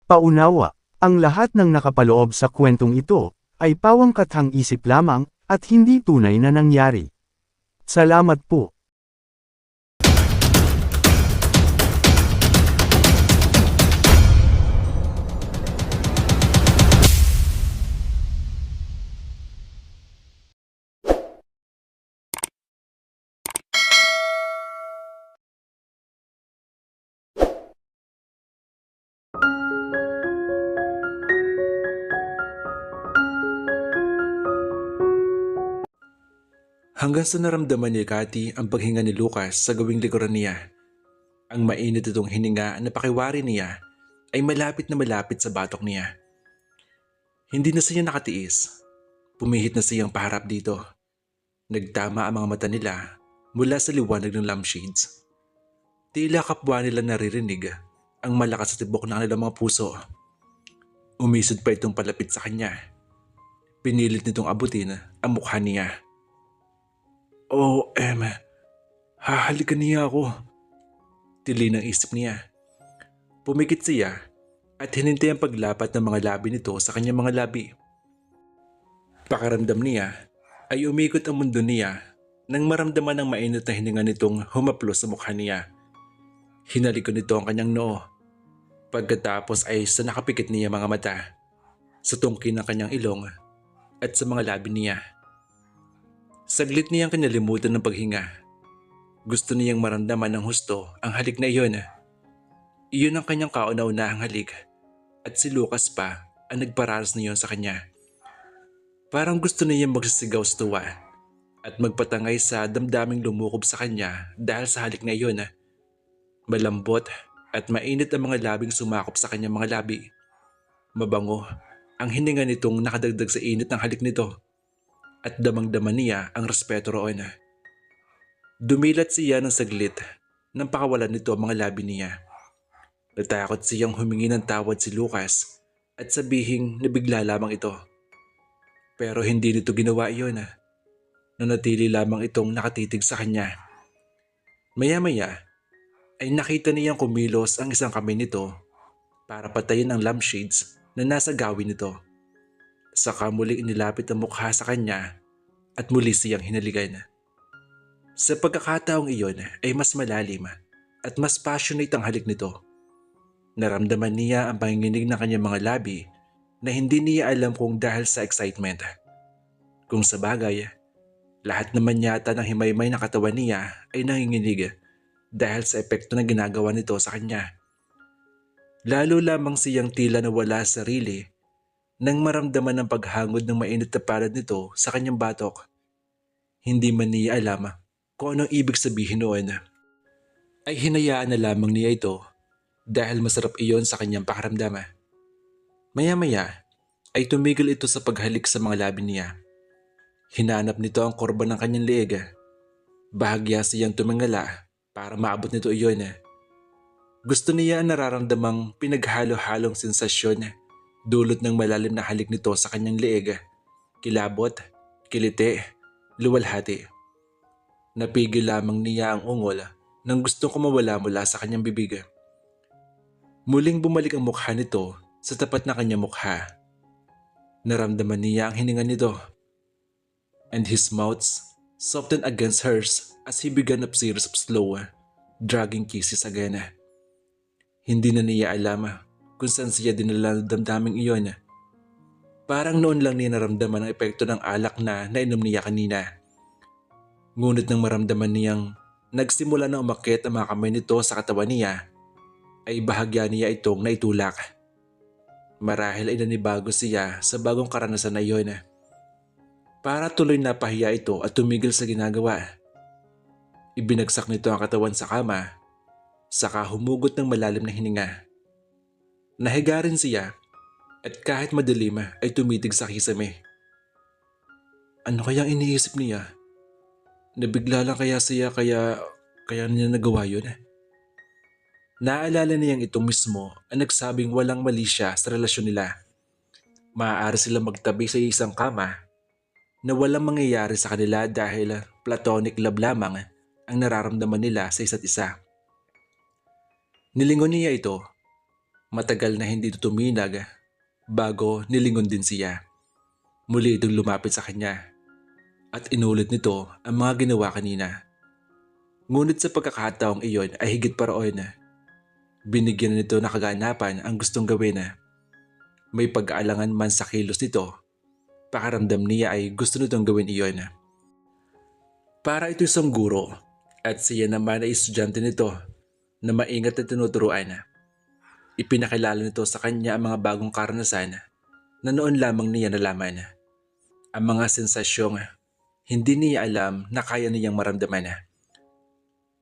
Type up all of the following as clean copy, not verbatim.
Paunawa, ang lahat ng nakapaloob sa kwentong ito, ay pawangkathang isip lamang, at hindi tunay na nangyari. Salamat po. Hanggang sa naramdaman ni Cathy ang paghinga ni Lucas sa gawing likuran niya. Ang mainit itong hininga na pakiwari niya ay malapit na malapit sa batok niya. Hindi na siya nakatiis. Pumihit na siyang paharap dito. Nagtama ang mga mata nila mula sa liwanag ng lampshades. Tila kapwa nila naririnig ang malakas sa tibok ng kanilang mga puso. Umisod pa itong palapit sa kanya. Pinilit nitong abutin ang mukha niya. Oh, Emma, hahalikan niya ako. Tili ng isip niya. Pumikit siya at hinintay ang paglapat ng mga labi nito sa kanyang mga labi. Pakaramdam niya ay umikot ang mundo niya nang maramdaman ang mainit na hininga nitong humaplos sa mukha niya. Hinaliko nito ang kanyang noo. Pagkatapos ay sa nakapikit niya mga mata, sa tungkin ng kanyang ilong at sa mga labi niya. Saglit niyang kinalimutan ng paghinga. Gusto niyang maramdaman ng husto ang halik na iyon. Iyon ang kanyang kauna-unahang halik at si Lucas pa ang nagpararas niyon sa kanya. Parang gusto niyang magsisigaw sa tuwa at magpatangay sa damdaming lumukob sa kanya dahil sa halik na iyon. Malambot at mainit ang mga labing sumakop sa kanyang mga labi. Mabango ang hininga nitong nakadagdag sa init ng halik nito. At damang-dama niya ang respeto roon. Dumilat siya ng saglit nang pakawalan nito ang mga labi niya. Natakot siyang humingi ng tawad si Lucas at sabihing nabigla lamang ito. Pero hindi nito ginawa iyon. Nanatili lamang itong nakatitig sa kanya. Maya-maya ay nakita niyang kumilos ang isang kamay nito para patayin ang lampshades na nasa gawin nito. Saka muli inilapit ang mukha sa kanya at muli siyang hinalikan. Sa pagkakataong iyon ay mas malalim at mas passionate ang halik nito. Naramdaman niya ang panginginig ng kanyang mga labi na hindi niya alam kung dahil sa excitement. Kung sa bagay, lahat naman yata ng himaymay na katawan niya ay nanginginig dahil sa epekto na ginagawa nito sa kanya. Lalo lamang siyang tila nawala sa sarili nang maramdaman ang paghangod ng mainit na palad nito sa kanyang batok. Hindi man niya alam kung anong ibig sabihin noon. Ay hinayaan na lamang niya ito dahil masarap iyon sa kanyang pakaramdam. Maya-maya ay tumigil ito sa paghalik sa mga labi niya. Hinanap nito ang korba ng kanyang leeg. Bahagya siyang tumingala para maabot nito iyon. Gusto niya ang nararamdamang pinaghalo-halong sensasyon dulot ng malalim na halik nito sa kanyang leeg. Kilabot, kiliti, luwalhati. Napigil lamang niya ang ungol nang gustong kumawala mula sa kanyang bibig. Muling bumalik ang mukha nito sa tapat na kanyang mukha. Naramdaman niya ang hininga nito. And his mouth softened against hers as he began a series of slow, dragging kisses again. Hindi na niya alam kung saan siya dinala ng damdaming iyon. Parang noon lang niya naramdaman ang epekto ng alak na nainom niya kanina. Ngunit nang maramdaman niyang nagsimula na umakyat ang mga kamay nito sa katawan niya, ay bahagya niya itong naitulak. Marahil ay nanibago siya sa bagong karanasan na iyon. Para tuloy napahiya ito at tumigil sa ginagawa. Ibinagsak nito ang katawan sa kama, saka humugot ng malalim na hininga. Nahiga rin siya at kahit madilim ay tumitig sa kisame. Ano kayang iniisip niya? Nabigla lang kaya siya kaya niya nagawa yun? Naalala niyang ito mismo ang nagsabing walang mali siya sa relasyon nila. Maaari silang magtabi sa isang kama na walang mangyayari sa kanila dahil platonic love lamang ang nararamdaman nila sa isa't isa. Nilingon niya ito. Matagal na hindi ito tuminag bago nilingon din siya. Muli itong lumapit sa kanya at inulit nito ang mga ginawa kanina. Ngunit sa pagkakataong iyon ay higit pa roon. Binigyan na nito na kaganapan ang gustong gawin. May pag-aalangan man sa kilos nito, pakaramdam niya ay gusto nitong gawin iyon. Para ito isang guro at siya naman ay estudyante nito na maingat na tinuturuan. Ipinakilala nito sa kanya ang mga bagong karanasan na noon lamang niya nalaman. Ang mga sensasyong hindi niya alam na kaya niyang maramdaman.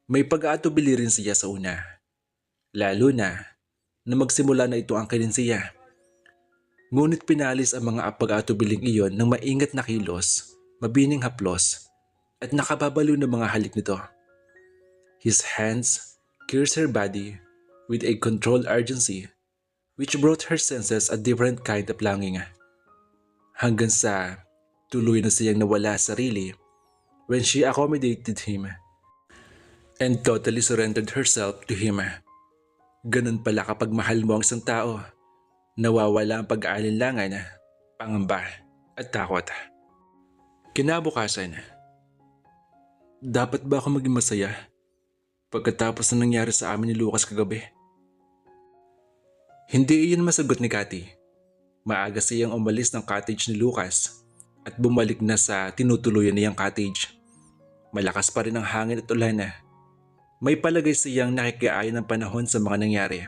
May pag-aatubili rin siya sa una, lalo na magsimula na ito angkinin siya. Ngunit pinalis ang mga pag-aatubiling iyon ng maingat na kilos, mabining haplos, at nakababaliw na mga halik nito. His hands pierced her body with a controlled urgency which brought her senses a different kind of longing. Hanggang sa tuloy na siyang nawala sa sarili when she accommodated him and totally surrendered herself to him. Ganun pala kapag mahal mo ang isang tao, nawawala ang pag-aalinlangan, pangamba at takot. Kinabukasan, dapat ba ako maging masaya pagkatapos na nangyari sa amin ni Lucas kagabi? Hindi iyon masagot ni Cathy. Maaga siyang umalis ng cottage ni Lucas at bumalik na sa tinutuluyan niyang cottage. Malakas pa rin ang hangin at ulan. May palagay siyang nakikiayon ng panahon sa mga nangyari.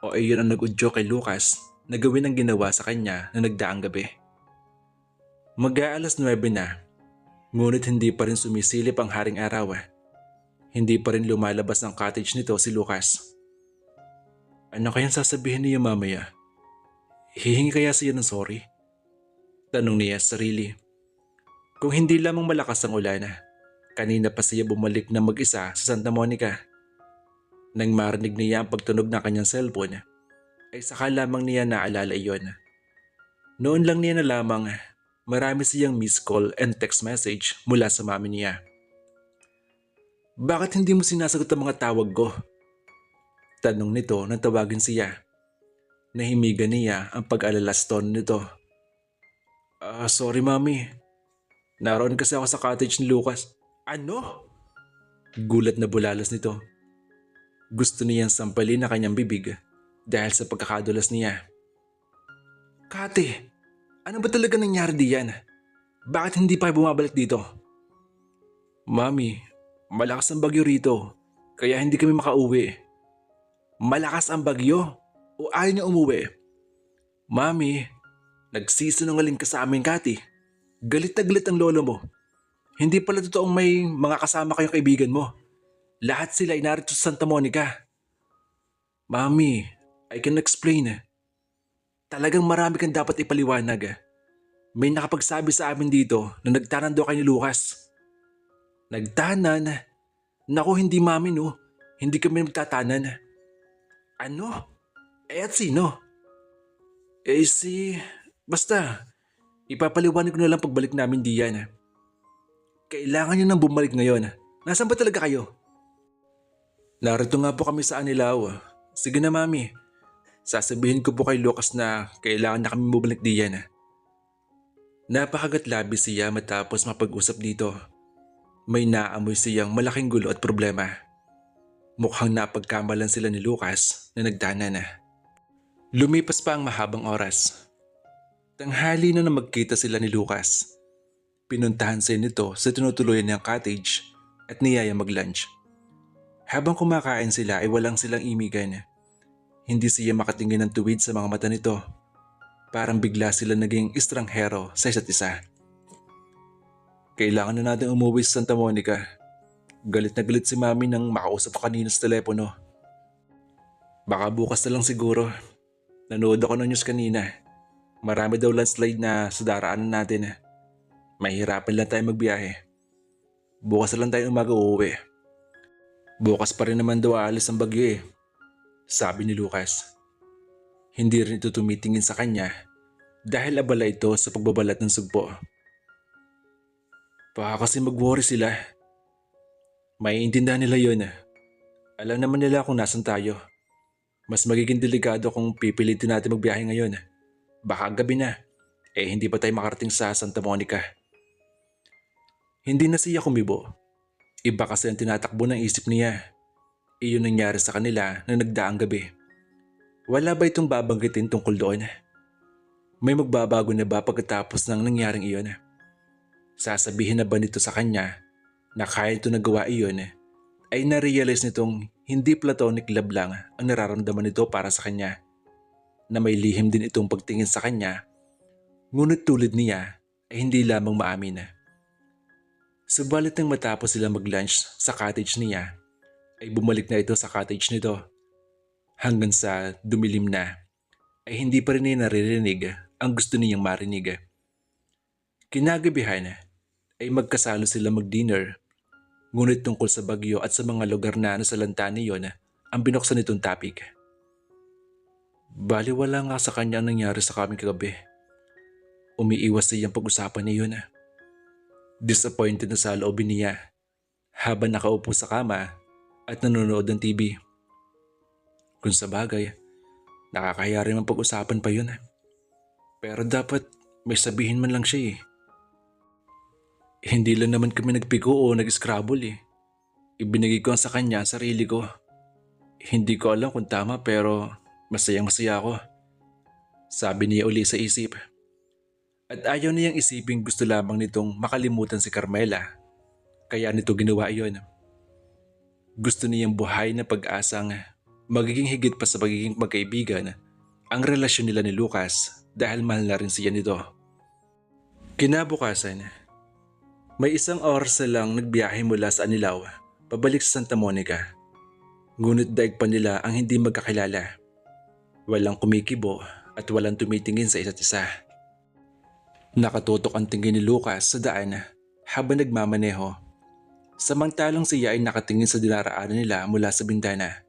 O iyon ang nag-udyo kay Lucas na gawin ang ginawa sa kanya na nagdaang gabi. Mag-aalas 9 na, ngunit hindi pa rin sumisilip ang haring araw. Hindi pa rin lumalabas ng cottage nito si Lucas. Ano kayang sasabihin niya mamaya? Hihingi kaya siya ng sorry? Tanong niya sa sarili. Kung hindi lamang malakas ang ulan, kanina pa siya bumalik na mag-isa sa Santa Monica. Nang marinig niya ang pagtunog ng kanyang cellphone, ay saka lamang niya naalala iyon. Noon lang niya na lamang marami siyang missed call and text message mula sa mami niya. Bakit hindi mo sinasagot ang mga tawag ko? Tanong nito nang tawagin siya. Nahimigan niya ang pag-alala sa tono nito. Sorry mami. Naroon kasi ako sa cottage ni Lucas. Ano? Gulat na bulalas nito. Gusto niyang sampalin na kanyang bibig dahil sa pagkakadulas niya. Kate, ano ba talaga nangyari diyan? Bakit hindi pa bumabalik dito? Mami, malakas ang bagyo rito kaya hindi kami makauwi. Malakas ang bagyo o ayaw niya umuwi? Mami, nagsisinungaling ka sa amin, Kati. Galit na galit ang lolo mo. Hindi pala totoong may mga kasama kayong kaibigan mo. Lahat sila ay narito sa Santa Monica. Mami, I can explain. Talagang marami kang dapat ipaliwanag. May nakapagsabi sa amin dito na nagtanan daw kay ni Lucas. Nagtanan? Naku, hindi mami no. Hindi kami nagtatanan. Ano? At sino? Basta, ipapaliwanag ko na lang pagbalik namin diyan. Kailangan nyo nang bumalik ngayon. Nasaan ba talaga kayo? Narito nga po kami sa Anilao. Sige na mami. Sasabihin ko po kay Lucas na kailangan na kami bumalik diyan. Napakagatlabi siya matapos mapag-usap dito. May naamoy siyang malaking gulo at problema. Mukhang napagkamalan sila ni Lucas na nagdanan. Lumipas pa ang mahabang oras. Tanghali na magkita sila ni Lucas. Pinuntahan siya nito sa tinutuluyan niyang cottage at niyaya mag-lunch. Habang kumakain sila ay walang silang imigan. Hindi siya makatingin ng tuwid sa mga mata nito. Parang bigla sila naging estranghero sa isa't isa. Kailangan na natin umuwi sa Santa Monica. Galit na galit si mami nang makausap ko kanina sa telepono. Baka bukas na lang siguro. Nanood ako ng news kanina. Marami daw landslide na sa daraanan natin. Mahihirapan lang tayo magbiyahe. Bukas na lang tayo umaga uuwi. Bukas pa rin naman daw aalis ang bagyo sabi ni Lucas. Hindi rin ito tumitingin sa kanya dahil abala ito sa pagbabalat ng sugpo. Baka kasi mag-worry sila. Maiintindihan nila yun. Alam naman nila kung nasan tayo. Mas magiging delikado kung pipilitin natin magbiyahe ngayon. Baka gabi na, hindi pa tayo makarating sa Santa Monica. Hindi na siya kumibo. Iba kasi ang tinatakbo ng isip niya. Iyon nangyari sa kanila na nagdaang gabi. Wala ba itong babanggitin tungkol doon? May magbabago na ba pagkatapos ng nangyaring iyon? Sasabihin na ba nito sa kanya na kaya ito nagawa iyon ay na-realize nitong hindi platonic love lang ang nararamdaman nito para sa kanya, na may lihim din itong pagtingin sa kanya, ngunit tulad niya ay hindi lamang maamin. Subalit nang matapos sila mag-lunch sa cottage niya, ay bumalik na ito sa cottage nito. Hanggang sa dumilim na, ay hindi pa rin niya naririnig ang gusto niyang marinig. Kinagabihan ay magkasalo sila mag-dinner, ngunit tungkol sa bagyo at sa mga lugar na nasalanta niyon ang binuksan nitong topic. Baliwala nga sa kanya ang nangyari sa kaming kagabi. Umiiwas siyang pag-usapan niyon. Disappointed na sa loobin niya habang nakaupo sa kama at nanonood ng TV. Kung sa bagay, nakakahiya rin ang pag-usapan pa yun. Pero dapat may sabihin man lang siya eh. Hindi lang naman kami nagpigo o nag-scrabble eh. Ibinigay ko sa kanya ang sarili ko. Hindi ko alam kung tama pero masayang masaya ako. Sabi niya uli sa isip. At ayaw niyang isipin gusto lamang nitong makalimutan si Carmela. Kaya nito ginawa iyon. Gusto niyang buhay na pag-asang magiging higit pa sa pagiging magkaibigan ang relasyon nila ni Lucas dahil mahal na rin siya nito. Kinabukasan, may isang oras na lang nagbiyahe mula sa Anilao pabalik sa Santa Monica. Ngunit daig pa nila ang hindi magkakilala. Walang kumikibo at walang tumitingin sa isa't isa. Nakatutok ang tingin ni Lucas sa daan habang nagmamaneho. Samantalang siya ay nakatingin sa dinaraanan nila mula sa bintana.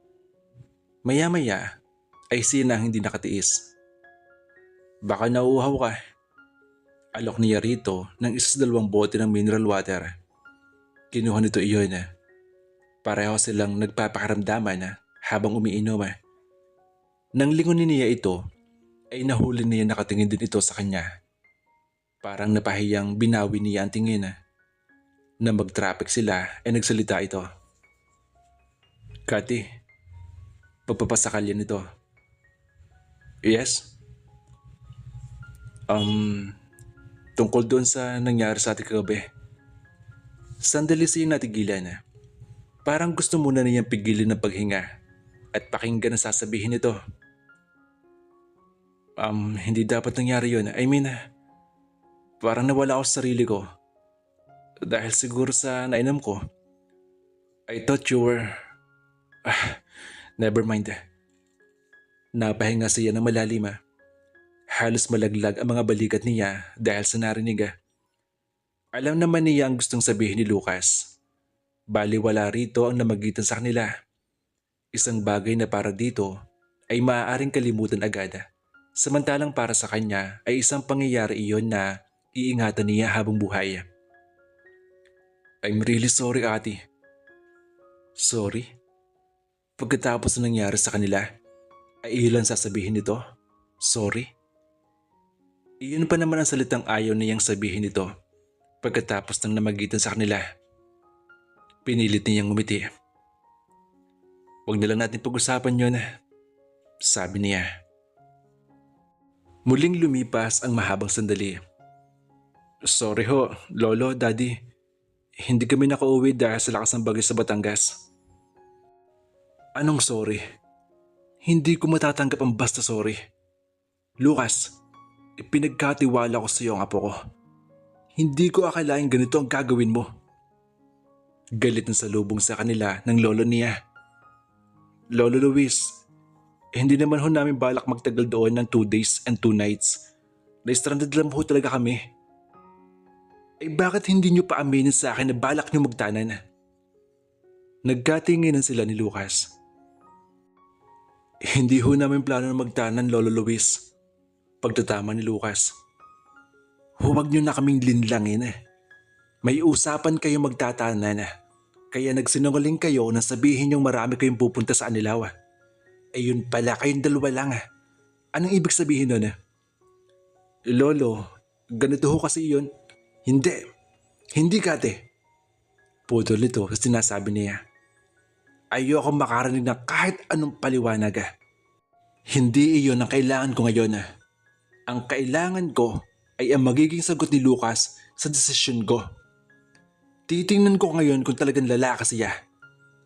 Maya-maya ay siya na hindi nakatiis. Baka nauuhaw ka. Alok niya rito ng isa sa 2 bote ng mineral water. Kinuha nito iyon. Pareho silang nagpapakaramdaman habang umiinom. Nang lingunin niya ito, ay nahuli niya nakatingin din ito sa kanya. Parang napahiyang binawi niya ang tingin. Na mag-traffic sila ay nagsalita ito. Kati, pagpapasakal yan ito. Yes? Tungkol doon sa nangyari sa ating kagabi. Sandali siyang natigilan. Parang gusto muna niyang pigilin ng paghinga at pakinggan ang sasabihin nito. Hindi dapat nangyari yun. Parang nawala ako sa sarili ko. Dahil siguro sa nainom ko. I thought you were... never mind. Napahinga siya ng malalim. Halos malaglag ang mga balikat niya dahil sa narinig. Alam naman niya ang gustong sabihin ni Lucas. Baliwala rito ang namagitan sa kanila. Isang bagay na para dito ay maaaring kalimutan agad. Samantalang para sa kanya ay isang pangyayari iyon na iingatan niya habang buhay. I'm really sorry, ate. Sorry? Pagkatapos na nangyari sa kanila, ay ilan sasabihin nito? Sorry? Iyon pa naman ang salitang ayaw niyang sabihin nito pagkatapos ng namagitan sa kanila. Pinilit niyang ngumiti. Huwag na lang natin pag-usapan yun, sabi niya. Muling lumipas ang mahabang sandali. Sorry ho, lolo, daddy. Hindi kami nakauwi dahil sa lakas ng bagyo sa Batangas. Anong sorry? Hindi ko matatanggap ang basta sorry. Lucas, ipinagkatiwala ko sa iyo ang apo ko. Hindi ko akalain ganito ang gagawin mo. Galit na salubong sa kanila ng lolo niya. Lolo Luis, hindi naman ho namin balak magtagal doon ng 2 days and 2 nights. Na-stranded lang ho talaga kami. Bakit hindi niyo pa aminin sa akin na balak niyo magtanan? Nagkatinginan sila ni Lucas. Hindi ho namin plano na magtanan, Lolo Luis. Pagtatama ni Lucas. Huwag niyo na kaming linlangin. May usapan kayo magtatanan. Kaya nagsinungaling kayo na sabihin niyong marami kayong pupunta sa Anilaw. Ayun pala, kayong dalawa lang. Anong ibig sabihin nun? Lolo, ganito ho kasi yun. Hindi. Hindi, Kate. Putol ito sa sinasabi niya. Ayoko makarinig ng kahit anong paliwanag. Hindi iyon ang kailangan ko ngayon. Ang kailangan ko ay ang magiging sagot ni Lucas sa desisyon ko. Titingnan ko ngayon kung talagang lalaki siya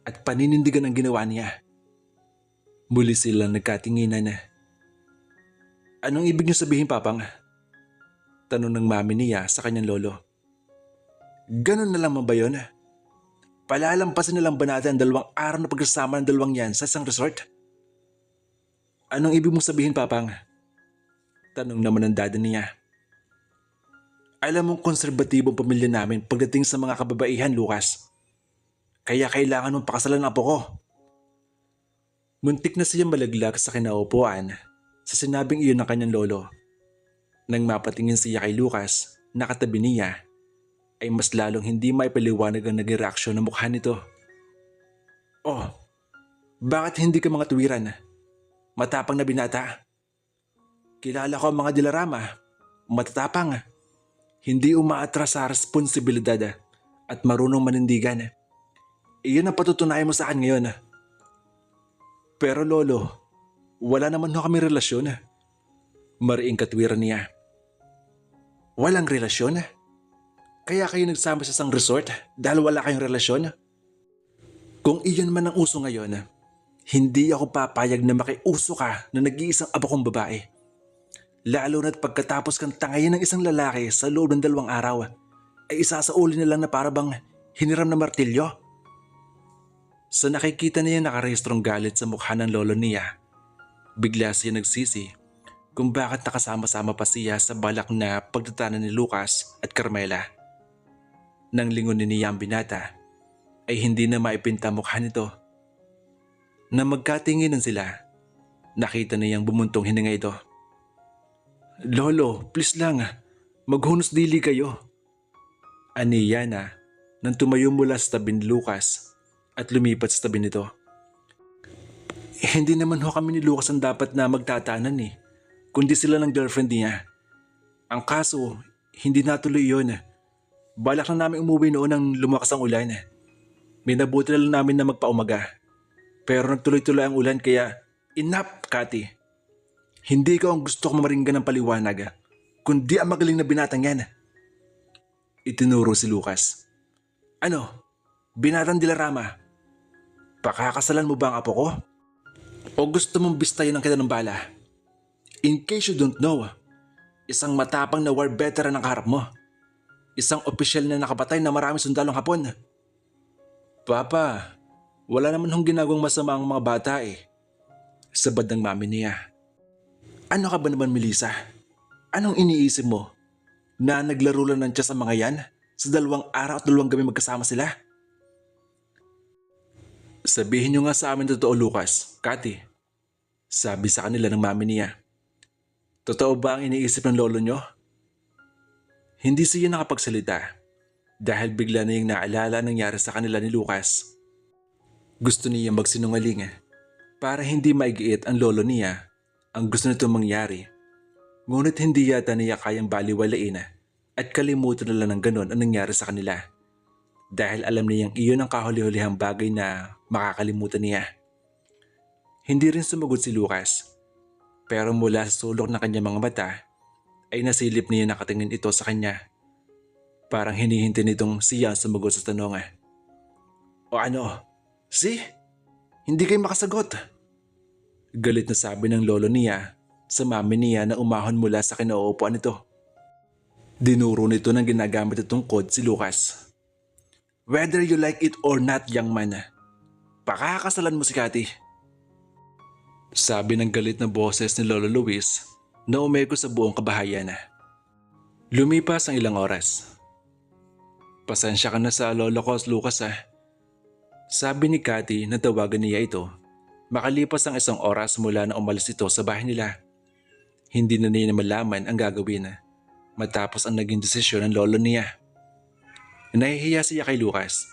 at paninindigan ang ginawa niya. Muli silang nagkatinginan. Anong ibig niyo sabihin, Papang? Tanong ng mami niya sa kanyang lolo. Ganun na lang ba yun? Palalampasin na lang ba natin ang 2 araw na pagsasama ng dalawang yan sa isang resort? Anong ibig mong sabihin, Papang? Tanong naman ng dada niya. Alam mong konserbatibong pamilya namin pagdating sa mga kababaihan, Lucas. Kaya kailangan mong pakasalan ang apo ko. Muntik na siyang malaglag sa kinaupuan sa sinabing iyon ng kanyang lolo. Nang mapatingin siya kay Lucas na katabi niya, ay mas lalong hindi maipaliwanag ang naging reaksyon ng mukha nito. Oh, bakit hindi ka mga tuwiran? Matapang na binata. Kilala ko ang mga dilarama, matatapang, hindi umaatras sa responsibilidad at marunong manindigan. Iyon ang patutunayan mo sa akin ngayon. Pero lolo, wala naman ho kami relasyon. Mariing katwiran niya. Walang relasyon? Kaya kayo nagsama sa isang resort dahil wala kayong relasyon? Kung iyon man ang uso ngayon, hindi ako papayag na makiuso ka na nag-iisang abo kong babae. Lalo na't pagkatapos kang tangayin ng isang lalaki sa loob ng 2 araw, ay isasauli na lang na parabang hiniram na martilyo. Sa nakikita niya nakarehistrong galit sa mukha ng lolo niya, bigla siya nagsisi kung bakit nakasama-sama pa siya sa balak na pagtatanan ni Lucas at Carmela. Nang lingunin niya ang binata, ay hindi na maipinta mukha nito. Nang magkatinginan sila, nakita niyang bumuntong hininga ito. Lolo, please lang, maghunos dili kayo. Aniya na nang tumayo mula sa tabi ni Lucas at lumipat sa tabi nito. Hindi naman ho kami ni Lucas ang dapat na magtatanan kundi sila ng girlfriend niya. Ang kaso, hindi natuloy yun. Balak na namin umuwi noon nang lumakas ang ulan. Minabuti na lang namin na magpaumaga. Pero nagtuloy-tuloy ang ulan kaya enough, Kati. Hindi ko ang gusto kong maringgan ng paliwanag, kundi ang magaling na binatang yan. Itinuro si Lucas. Ano? Binatang dilarama? Pakakasalan mo ba ang apo ko? O gusto mong bistayin ang bala? In case you don't know, isang matapang na war veteran ang kaharap mo. Isang opisyal na nakapatay na maraming sundalong Hapon. Papa, wala naman hong ginagawang masama ang mga bata Sabad ng mami niya. Ano ka ba naman, Melissa? Anong iniisip mo? Na naglaro lang ng tiyan sa mga yan? Sa 2 araw at 2 gabi magkasama sila? Sabihin niyo nga sa amin totoo, Lucas, Kati. Sabi sa kanila ng mami niya. Totoo ba ang iniisip ng lolo niyo? Hindi siya nakapagsalita dahil bigla na yung naalala nangyari sa kanila ni Lucas. Gusto niya magsinungaling para hindi maigiit ang lolo niya ang gusto nito mangyari. Ngunit hindi yata niya kayang baliwalain at kalimutan na lang ng ganon ang nangyari sa kanila. Dahil alam niyang iyon ang kahuli-hulihang bagay na makakalimutan niya. Hindi rin sumagot si Lucas. Pero mula sa sulok ng kanyang mga mata ay nasilip niya nakatingin ito sa kanya. Parang hinihintay nitong siya ang sumagot sa tanong. O ano? See? Hindi kayo makasagot. Galit na sabi ng lolo niya sa mami niya na umahon mula sa kinauupuan nito. Dinuro nito ng ginagamit itong code si Lucas. Whether you like it or not, young man, pakakasalan mo si Kati. Sabi ng galit na boses ni Lolo Luis na umeko sa buong kabahayan. Lumipas ang ilang oras. Pasensya ka na sa lolo ko, Lucas Sabi ni Kati na tawagan niya ito makalipas ang 1 oras mula na umalis ito sa bahay nila. Hindi na niya malaman ang gagawin matapos ang naging desisyon ng lolo niya. Nahihiya siya kay Lucas.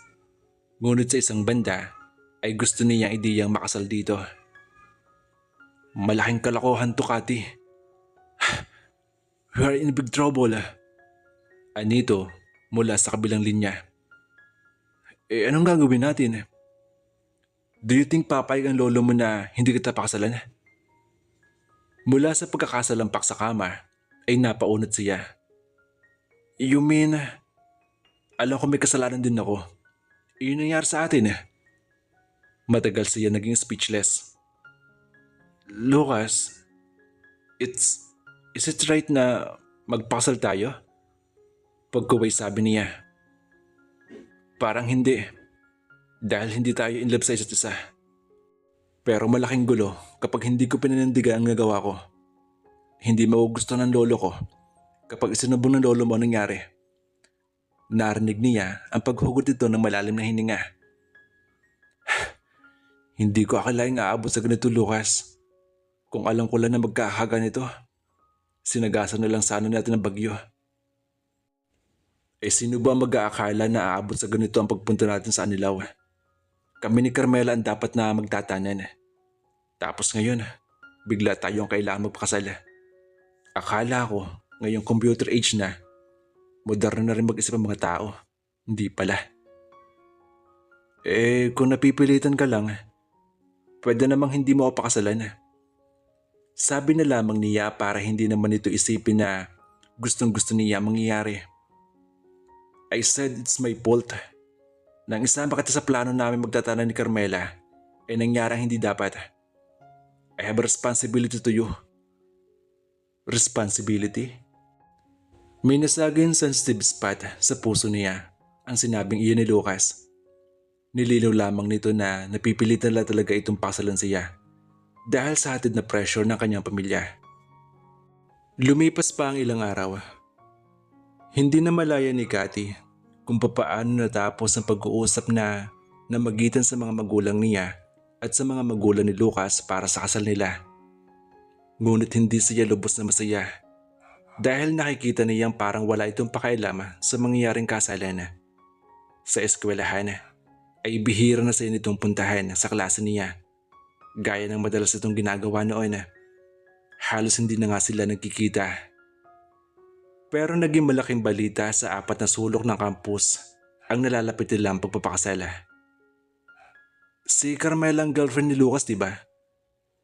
Ngunit sa isang banda ay gusto niyang ideyang makasal dito. Malaking kalokohan to, Kati. We are in big trouble. Anito mula sa kabilang linya. Anong gagawin natin? Do you think papayag ang lolo mo na hindi kita pakasalan? Mula sa pagkakasalampak sa kama ay napaunat siya. You mean, alam ko may kasalanan din ako. Iyon nangyari sa atin. Matagal siya naging speechless. Lucas, is it right na magpakasal tayo? Pagkuway sabi niya. Parang hindi. Dahil hindi tayo in love sa isa't isa. Pero malaking gulo kapag hindi ko pinanindigan ang nagawa ko. Hindi magugustuhan ng lolo ko kapag isinubong ng lolo mo ang nangyari. Narinig niya ang paghugot nito ng malalim na hininga. Hindi ko akalaing aabot sa ganito, Lucas. Kung alam ko lang na magkakaga nito, sinagasan na lang sana natin ang bagyo. Sino ba ang mag-aakala na aabot sa ganito ang pagpunta natin sa Anilaw? Kami ni Carmela ang dapat na magtatanan. Tapos ngayon, bigla tayong kailangan magpakasal. Akala ko, ngayong computer age na, moderno na rin mag-isip ang mga tao. Hindi pala. Kung napipilitan ka lang, pwede namang hindi mo ako pakasalan. Sabi na lamang niya para hindi naman ito isipin na gustong gusto niya mangyayari. I said it's my fault. Nang isama kita sa plano namin magtatanan ni Carmela, nangyari hindi dapat. I have a responsibility to you. Responsibility? May nasaging sensitive spot sa puso niya ang sinabing iyon ni Lucas. Nilinaw lamang nito na napipilitan lang talaga itong pakasalan siya dahil sa hatid na pressure ng kanyang pamilya. Lumipas pa ang ilang araw. Hindi na malaya ni Cathy kung papaano natapos ang pag-uusap na namagitan sa mga magulang niya at sa mga magulang ni Lucas para sa kasal nila. Ngunit hindi siya lubos na masaya dahil nakikita niyang parang wala itong pakialam sa mangyayaring kasalan. Sa eskwelahan ay bihira na siya nitong puntahan sa klase niya. Gaya ng madalas itong ginagawa noon, halos hindi na nga sila nagkikita. Pero naging malaking balita sa apat na sulok ng campus ang nalalapit nilang pagpapakasal. Si Carmela ang girlfriend ni Lucas, diba?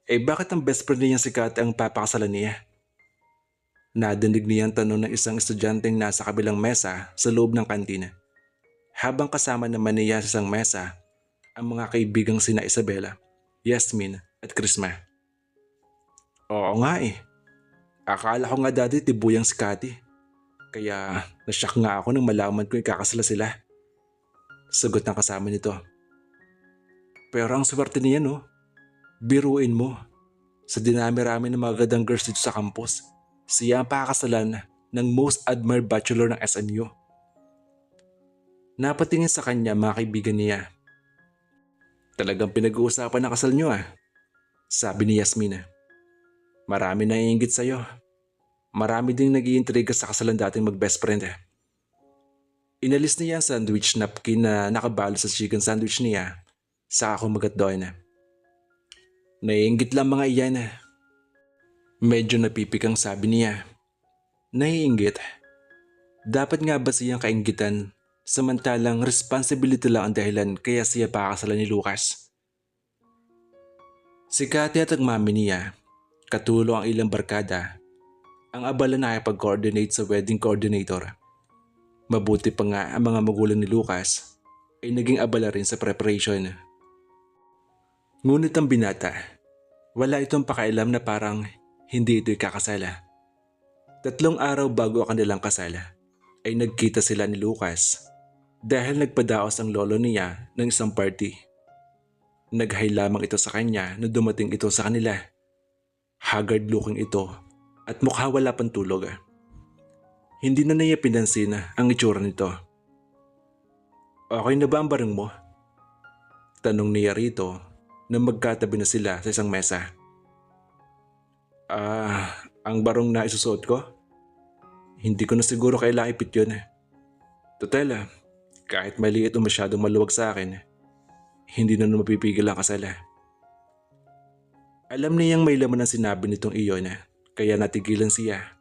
Bakit ang best friend niya si Kat ang papakasalan niya? Nadinig niya ang tanong ng isang estudyanteng nasa kabilang mesa sa loob ng kantina. Habang kasama naman niya sa isang mesa ang mga kaibigang sina Isabela, Yasmin at Krisma. Oo nga Akala ko nga dati tibuyang si Cathy. Kaya nasyak nga ako nang malaman ko ikakasala sila. Sagot ng kasama nito. Pero ang swerte niya biruin mo. Sa dinami-rami ng mga gandang girls dito sa campus, siya ang pakakasalan ng most admired bachelor ng SMU. Napatingin sa kanya mga kaibigan niya. Talagang pinag-uusapan ng kasal niyo sabi ni Yasmin. Marami na iinggit sa'yo. Marami ding nag-iintriga sa kasalan dating mag-best friend. Inalis niya ang sandwich napkin na nakabalo sa chicken sandwich niya. Saka kumagat doon. Naiinggit lang mga iyan. Medyo napipikang sabi niya. Naiinggit? Dapat nga ba siyang kainggitan samantalang responsibility lang ang dahilan kaya siya pakakasalan ni Lucas? Si Cathy at ang mami niya, katulong ang ilang barkada, ang abala na nakipag-coordinate sa wedding coordinator. Mabuti pa nga ang mga magulang ni Lucas ay naging abala rin sa preparation. Ngunit ang binata, wala itong pakailam na parang hindi ito'y kakasala. 3 araw bago ang kanilang kasala ay nagkita sila ni Lucas dahil nagpadaos ang lolo niya ng isang party. Nag-hi lamang ito sa kanya na dumating ito sa kanila. Haggard looking ito at mukha wala pang tulog. Hindi na niya pinansin ang itsura nito. Okay na ba ang barang mo? Tanong niya rito nang magkatabi na sila sa isang mesa. Ang barong na isusuot ko? Hindi ko na siguro kailangan ipit yun. Total, kahit maliit o masyadong maluwag sa akin, hindi na mapipigil ang kasala. Alam niyang may laman ang sinabi nitong iyon kaya natigilan siya.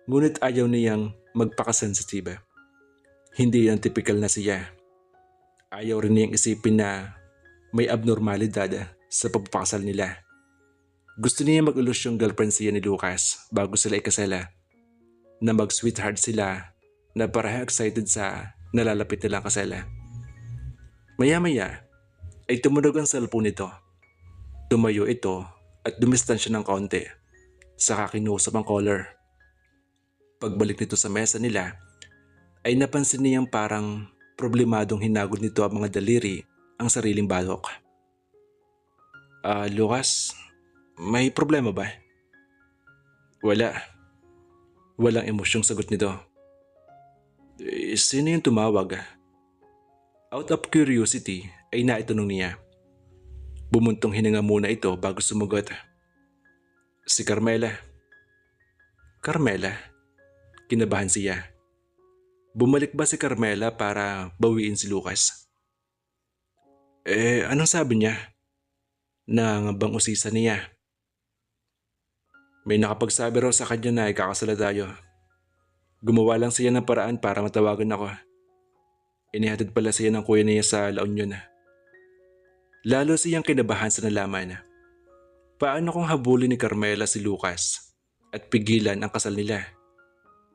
Ngunit ayaw niyang magpakasensitiba. Hindi yan typical na siya. Ayaw rin niyang isipin na may abnormalidad sa pagpapakasal nila. Gusto niya mag-ilus yung girlfriend siya ni Lucas bago sila ikasala. Na mag-sweetheart sila na parang excited sa nalalapit nilang kasala. Maya-maya ay tumunog ang cellphone nito. Tumayo ito at dumistansya ng kaunti. Saka kinusap ang caller. Pagbalik nito sa mesa nila ay napansin niyang parang problemadong hinagod nito ang mga daliri ang sariling balok. Lucas, may problema ba? Wala. Walang emosyong sagot nito. Sino yung tumawag? Out of curiosity ay naitanong niya. Bumuntong hininga muna ito bago sumagot. Si Carmela. Carmela? Kinabahan siya. Bumalik ba si Carmela para bawiin si Lucas? Anong sabi niya? Nangabang usisa niya. May nakapagsabi raw sa kanya na ikakasala tayo. Gumawa lang siya ng paraan para matawagan ako. Inihatid pala siya ng kuya niya sa La Union. Lalo siyang kinabahan sa nalaman. Paano kung habulin ni Carmela si Lucas at pigilan ang kasal nila?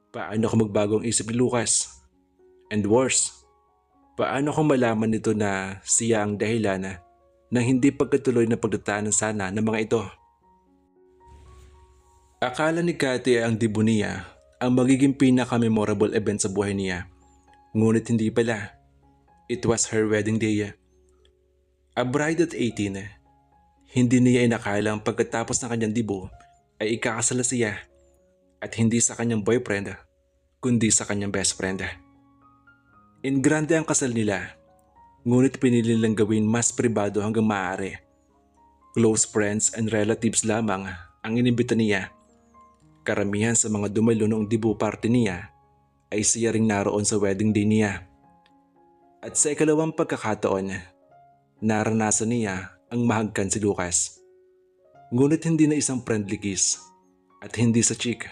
Paano kung magbagong isip ni Lucas? And worse, paano kung malaman nito na siya ang dahilan ng hindi pagkatuloy na pagdatanan sana ng mga ito? Akala ni Cathy ang debut niya ang magiging pinaka-memorable event sa buhay niya. Ngunit hindi pala. It was her wedding day. A bride at 18, hindi niya inakalang pagkatapos ng kanyang debut ay ikakasala siya at hindi sa kanyang boyfriend kundi sa kanyang best friend. In grande ang kasal nila, ngunit pinili lang gawin mas pribado hanggang maaari. Close friends and relatives lamang ang inimbita niya. Karamihan sa mga dumalo noong debut party niya ay siya ring naroon sa wedding day niya. At sa ikalawang pagkakataon, naranasan niya ang mahagkan si Lucas. Ngunit hindi na isang friendly kiss at hindi sa cheek,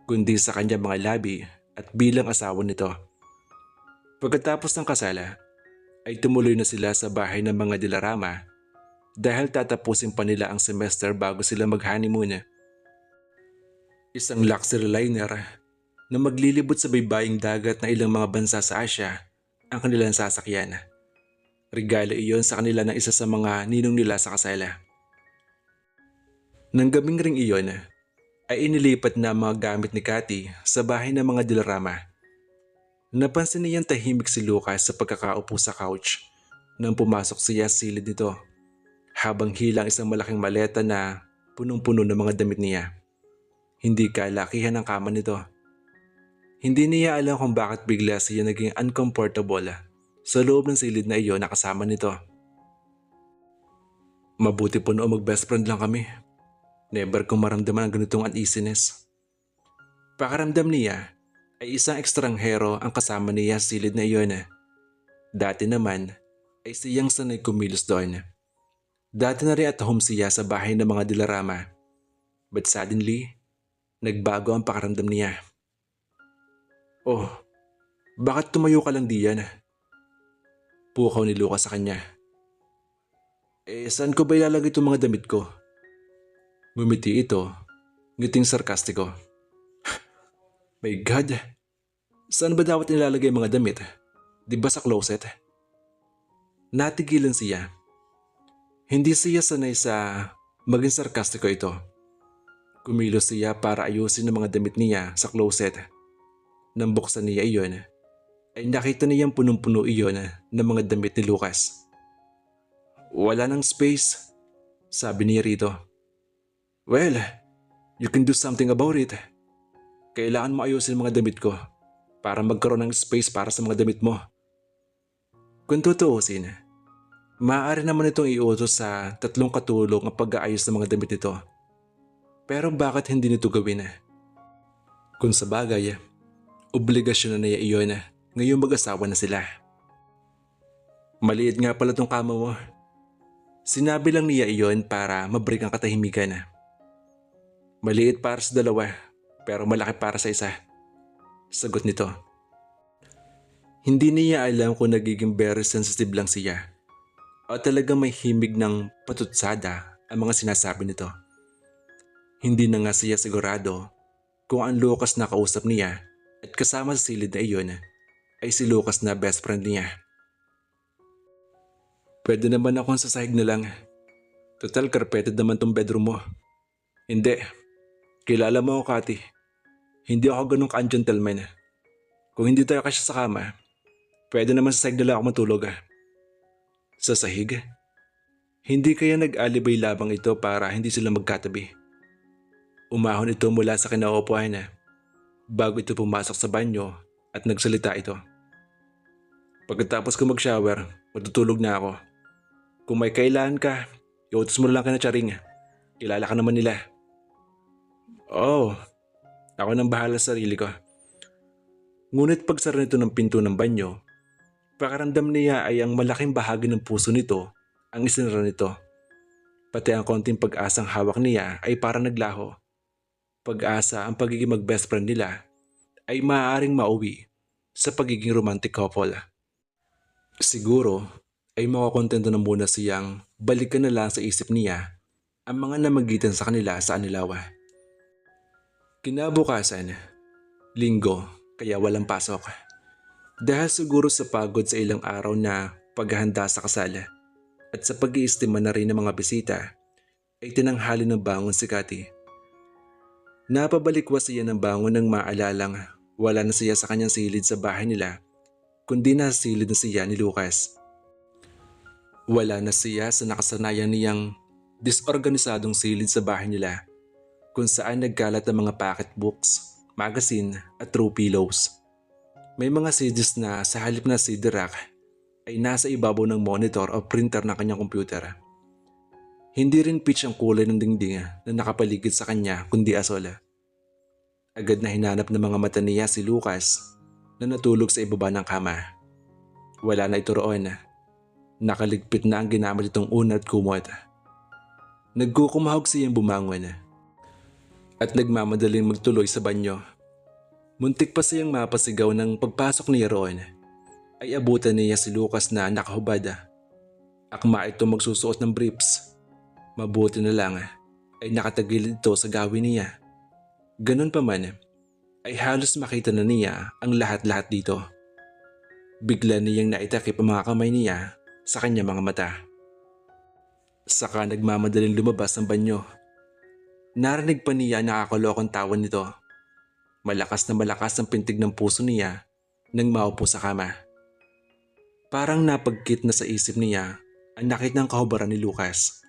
kundi sa kanyang mga labi at bilang asawa nito. Pagkatapos ng kasala, ay tumuloy na sila sa bahay ng mga Dilarama dahil tatapusin pa nila ang semester bago sila mag-honeymoon. Isang luxury liner na maglilibot sa baybaying dagat na ilang mga bansa sa Asia ang kanilang sasakyan. Regalo iyon sa kanila ng isa sa mga ninong nila sa kasala. Nang gabing ring iyon, ay inilipat na ang mga gamit ni Cathy sa bahay ng mga Dilarama. Napansin niyang tahimik si Lucas sa pagkakaupo sa couch nang pumasok siya sa silid nito habang hilang isang malaking maleta na punong-puno ng mga damit niya. Hindi kalakihan ang kama nito. Hindi niya alam kung bakit bigla siya naging uncomfortable sa loob ng silid na iyon na kasama nito. Mabuti po noong mag-best friend lang kami. Never kong maramdaman ang ganitong uneasiness. Pakaramdam niya ay isang ekstranghero ang kasama niya sa silid na iyon. Dati naman ay siyang sanay kumilos doon. Dati na rin at home siya sa bahay ng mga Dilarama. But suddenly, nagbago ang pakaramdam niya. Oh, bakit tumayo ka lang diyan? Pukaw ni Lucas sa kanya. Saan ko ba ilalagay itong mga damit ko? Ngumiti ito, ngiting sarkastiko. My God, saan ba dapat nilalagay ang mga damit? Di ba sa closet? Natigilan siya. Hindi siya sanay sa maging sarkastiko ito. Kumilos siya para ayusin ang mga damit niya sa closet. Nang buksan niya iyon, ay nakita niyang punong-puno iyon ng mga damit ni Lucas. Wala nang space, sabi niya rito. Well, you can do something about it. Kailangan mo ayusin ang mga damit ko para magkaroon ng space para sa mga damit mo. Kung tutuusin, maaari naman itong iutos sa 3 katulong ang pag-aayos ng mga damit nito. Pero bakit hindi nito gawin? Kung sa bagay, obligasyon na niya iyon ngayong mag-asawa na sila. Maliit nga pala tong kama mo. Sinabi lang niya iyon para mabreak ang katahimikan. Maliit para sa dalawa, pero malaki para sa isa. Sagot nito. Hindi niya alam kung nagiging very sensitive lang siya o talagang may himig ng patutsada ang mga sinasabi nito. Hindi na nga siya sigurado kung ang Lucas na kausap niya at kasama sa silid na iyon ay si Lucas na best friend niya. Pwede naman akong sasahig na lang. Total carpeted naman tong bedroom mo. Hindi. Kilala mo ako, Kati. Hindi ako ganun ka-gentleman. Kung hindi tayo kasya sa kama, pwede naman sa sahig na lang ako matulog. Sa sahig? Hindi kaya nag-alibay labang ito para hindi sila magkatabi. Umahon ito mula sa kinaupuan bago ito pumasok sa banyo at nagsalita ito. Pagkatapos ko mag-shower, matutulog na ako. Kung may kailangan ka, iutos mo lang ka na Charing. Kilala ka naman nila. Oo, ako nang bahala sa sarili ko. Ngunit pagsara nito ng pinto ng banyo, pakiramdam niya ay ang malaking bahagi ng puso nito ang isinara nito. Pati ang konting pag-asang hawak niya ay parang naglaho. Pag-asa ang pagiging mag-best friend nila ay maaaring mauwi sa pagiging romantic couple. Siguro ay makakontento na muna siyang balikan na lang sa isip niya ang mga namagitan sa kanila sa Anilaw. Kinabukasan, linggo kaya walang pasok. Dahil siguro sa pagod sa ilang araw na paghahanda sa kasal at sa pag-iistima na rin ng mga bisita, ay tinanghali ng bangon si Kati. Napabalikwas siya ng bangon nang maalalang wala na siya sa kanyang silid sa bahay nila, kundi nasilid na siya ni Lucas. Wala na siya sa nakasanayan niyang disorganisadong silid sa bahay nila, kung saan nagkalat ang mga pocketbooks, magazine at throw pillows. May mga CDs na sa halip na CD rack ay nasa ibabaw ng monitor o printer ng kanyang computer. Hindi rin pitch ang kulay ng dingding na nakapaligid sa kanya kundi asol. Agad na hinanap ng mga mata niya si Lucas na natulog sa ibaba ng kama. Wala na ito roon. Nakaligpit na ang ginamit itong una at kumot. Nagkukumahog siyang bumangon at nagmamadaling magtuloy sa banyo. Muntik pa siyang mapasigaw ng pagpasok niya roon ay abutan niya si Lucas na nakahubad. Akma ito magsusuot ng briefs. Mabuti na lang ay nakatagilid ito sa gawin niya. Ganun pa man ay halos makita na niya ang lahat-lahat dito. Bigla niyang naitakip ang mga kamay niya sa kanyang mga mata. Saka nagmamadaling lumabas ng banyo. Narinig pa niya ang nakakalokong tawa nito. Malakas na malakas ang pintig ng puso niya nang maupo sa kama. Parang napagkit na sa isip niya ang nakitang kahubaran ni Lucas.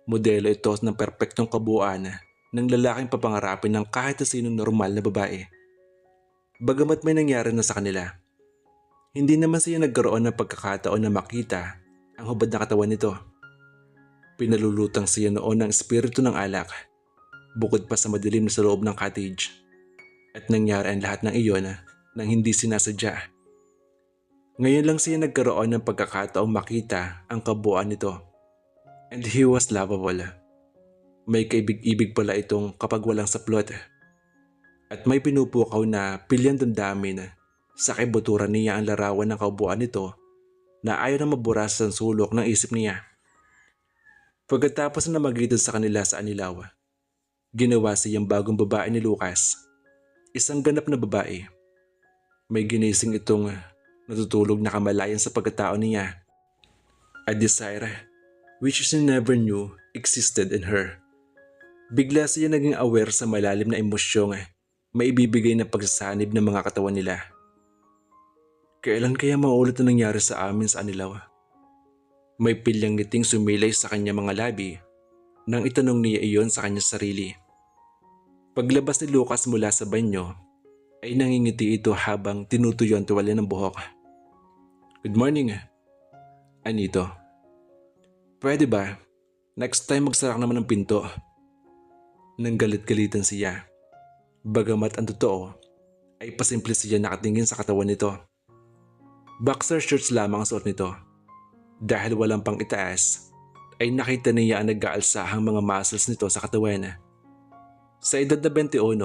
Modelo ito ng perpektong kabuuan ng lalaking papangarapin ng kahit na sinong normal na babae. Bagamat may nangyari na sa kanila, hindi naman siya nagkaroon ng pagkakataon na makita ang hubad na katawan nito. Pinalulutang siya noon ng espiritu ng alak, bukod pa sa madilim na sa loob ng cottage. At nangyari ang lahat ng iyon nang hindi sinasadya. Ngayon lang siya nagkaroon ng pagkakataong makita ang kabuuan nito. And he was lovable. May kaibig-ibig pala itong kapag walang saplot. At may pinupukaw na pilyang damdamin sa kibuturan niya ang larawan ng kabuuan nito na ayaw na maburas ang sulok ng isip niya. Pagkatapos na magitan sa kanila sa Anilaw, ginawa siyang bagong babae ni Lucas. Isang ganap na babae. May ginising itong natutulog na kamalayan sa pagkatao niya. A desire which she never knew existed in her. Bigla siya naging aware sa malalim na emosyong maibibigay na pagsasanib ng mga katawan nila. Kailan kaya maulit na nangyari sa amin sa Anilaw? May pilyang ngiting sumilay sa kanya mga labi nang itanong niya iyon sa kanyang sarili. Paglabas ni Lucas mula sa banyo, ay nangingiti ito habang tinutuyo ang tuwalya ng buhok. Good morning. Anito. Pwede ba? Next time magsarak naman ng pinto. Nang galit-galitan siya. Bagamat ang totoo, ay pasimple siya nakatingin sa katawan nito. Boxer shorts lamang ang suot nito. Dahil walang pang itaas ay nakita niya ang nag-aalsahang mga muscles nito sa katawan. Sa edad na 21,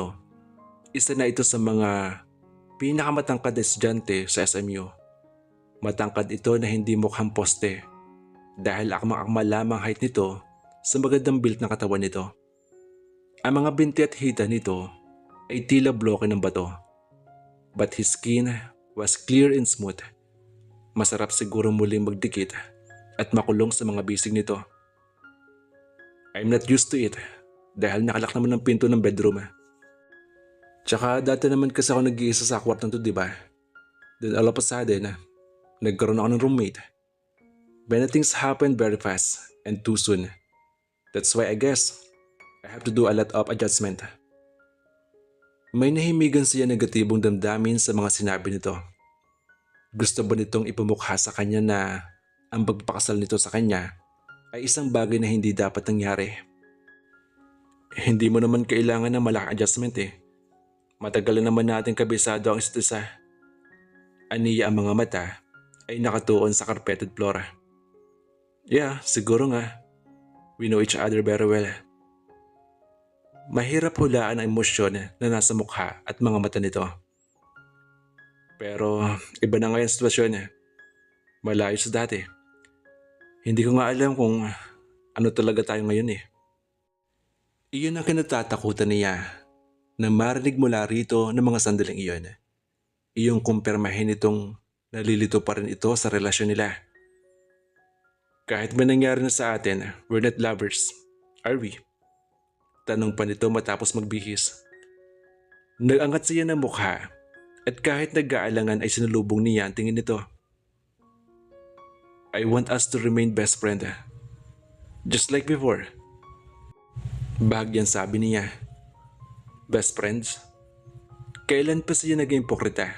isa na ito sa mga pinakamatangkad na estudyante sa SMU. Matangkad ito na hindi mukhang poste dahil akmang-akma lamang height nito sa magandang build na katawan nito. Ang mga binti at hita nito ay tila bloke ng bato. But his skin was clear and smooth. Masarap siguro muling magdikit at makulong sa mga bisig nito. I'm not used to it dahil nakalak naman ang pinto ng bedroom. Tsaka dati naman kasi ako nag-iisa sa kwartong to, diba? Then all of a sudden, nagkaroon ako ng roommate. Many things happened very fast and too soon. That's why I guess I have to do a lot of adjustment. May nahimigan siya negatibong damdamin sa mga sinabi nito. Gusto ba nitong ipamukha sa kanya na ang pagpapakasal nito sa kanya ay isang bagay na hindi dapat nangyari? Hindi mo naman kailangan ng malaking adjustment eh. Matagal na naman natin kabisado ang isa't isa. Aniya ang mga mata ay nakatuon sa carpeted floor. Yeah, siguro nga. We know each other very well. Mahirap hulaan ang emosyon na nasa mukha at mga mata nito. Pero iba na ngayon ang sitwasyon. Malayo sa dati. Hindi ko nga alam kung ano talaga tayo ngayon eh. Iyon ang kinatatakutan niya na marinig mula rito ng mga sandaling iyon. Iyong kumpirmahin itong nalilito pa rin ito sa relasyon nila. Kahit may nangyari na sa atin, we're not lovers, are we? Tanong pa nito matapos magbihis. Nagangat siya ng mukha at kahit nag-aalangan ay sinulubong niya ang tingin nito. I want us to remain best friend. Just like before. Bahagyang sabi niya. Best friends? Kailan pa siya naging ipokrita?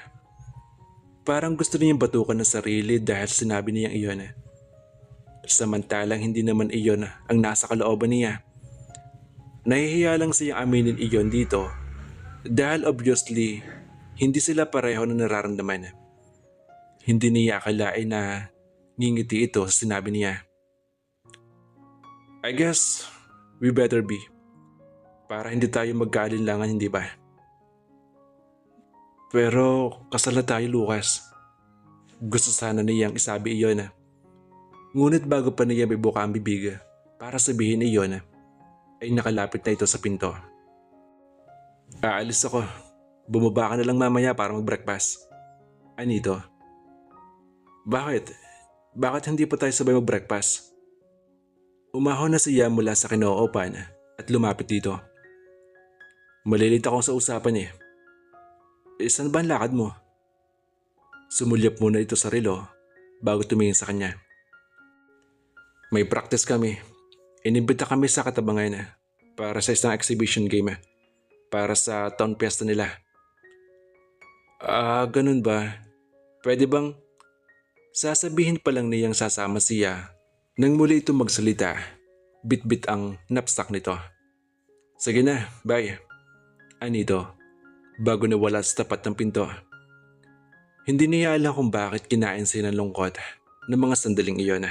Parang gusto niyang batukan ng sarili dahil sinabi niyang iyon. Samantalang hindi naman iyon ang nasa kalooban niya. Nahihiya lang siyang aminin iyon dito dahil obviously hindi sila pareho na nararamdaman. Hindi niya akalain na ngingiti ito sa sinabi niya. I guess we better be. Para hindi tayo magkaalinlangan, hindi ba? Pero kasal na tayo, Lucas. Gusto sana niyang isabi iyon. Ngunit bago pa niya bibuka ang bibig para sabihin iyon, ay nakalapit na ito sa pinto. Aalis ako. Bumaba ka na lang mamaya para mag-breakfast. Anito? Bakit? Bakit hindi pa tayo sabay mag-breakfast? Umahon na siya mula sa kinoopan at lumapit dito. Malilit ako sa usapan eh. Saan ba ang lakad mo? Sumulyap muna ito sa relo bago tumingin sa kanya. May practice kami. Inimbita kami sa Katabangan para sa isang exhibition game para sa town fiesta nila. Ganun ba? Pwede bang sasabihin pa lang niyang sasama siya nang muli ito magsalita, bit-bit ang knapsack nito. Sige na, bye. Anito, bago nawala sa tapat ng pinto. Hindi niya alam kung bakit kinain siya ng lungkot ng mga sandaling iyon.